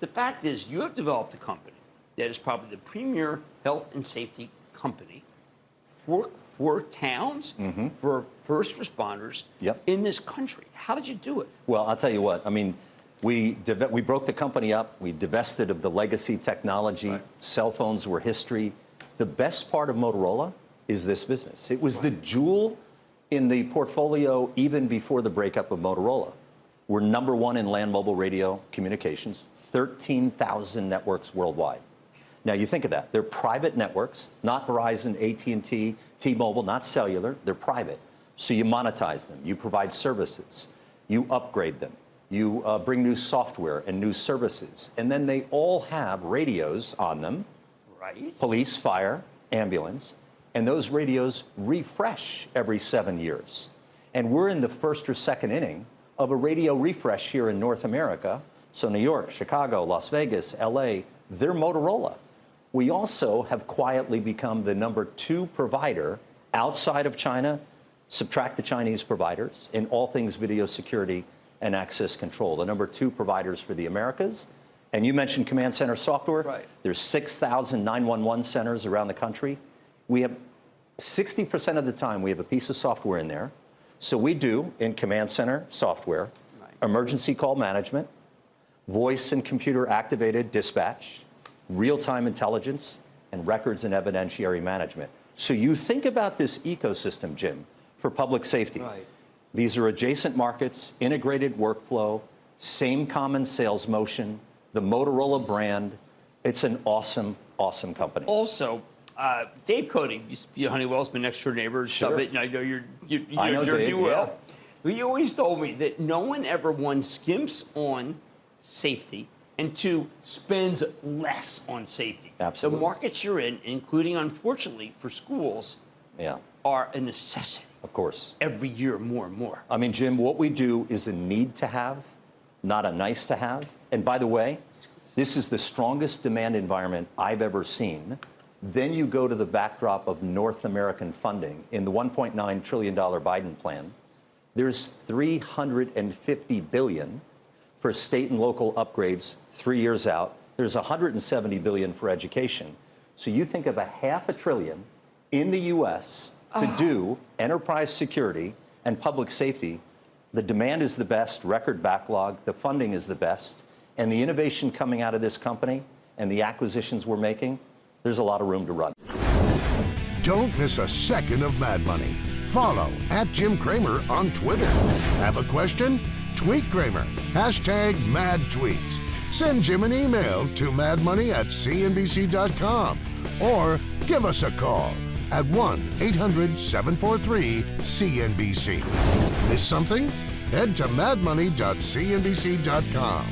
the fact is you have developed a company that is probably the premier health and safety company for towns, for first responders in this country. How did you do it? Well, I'll tell you what. I mean, we broke the company up. We divested of the legacy technology. Right. Cell phones were history. The best part of Motorola is this business. It was the jewel in the portfolio even before the breakup of Motorola. We're number one in land mobile radio communications, 13,000 networks worldwide. Now, you think of that. They're private networks, not Verizon, AT&T, T-Mobile, not cellular. They're private. So you monetize them. You provide services. You upgrade them. You bring new software and new services. And then they all have radios on them. Right. Police, fire, ambulance. And those radios refresh every 7 years. And we're in the first or second inning of a radio refresh here in North America. So New York, Chicago, Las Vegas, LA, they're Motorola. We also have quietly become the number 2 provider outside of China, subtract the Chinese providers, in all things video security and access control. The number 2 providers for the Americas. And you mentioned command center software. Right. There's 6,000 911 centers around the country. We have 60% of the time we have a piece of software in there. So we do in command center software, emergency call management, voice and computer activated dispatch, real-time intelligence, and records and evidentiary management. So you think about this ecosystem, Jim, for public safety. Right. These are adjacent markets, integrated workflow, same common sales motion, the Motorola brand. It's an awesome, awesome company. Also, Dave Cody, Honeywell's my next door neighbor. Sure. And I know you I know Jersey Dave, well. Yeah. He always told me that no one ever, one, skimps on safety, and 2, spends less on safety. Absolutely. The markets you're in, including, unfortunately, for schools, are a necessity. Of course. Every year, more and more. I mean, Jim, what we do is a need to have, not a nice to have. And by the way, this is the strongest demand environment I've ever seen. Then you go to the backdrop of North American funding. In the $1.9 trillion Biden plan, there's $350 billion for state and local upgrades 3 years out. There's $170 billion for education. So you think of $500 billion in the U.S. to do enterprise security and public safety. The demand is the best, record backlog, the funding is the best, and the innovation coming out of this company and the acquisitions we're making, there's a lot of room to run. Don't miss a second of Mad Money. Follow @JimCramer on Twitter. Have a question? Tweet Kramer. #MadTweets. Send Jim an email to madmoney@cnbc.com or give us a call at 1-800-743-CNBC. Miss something? Head to madmoney.cnbc.com.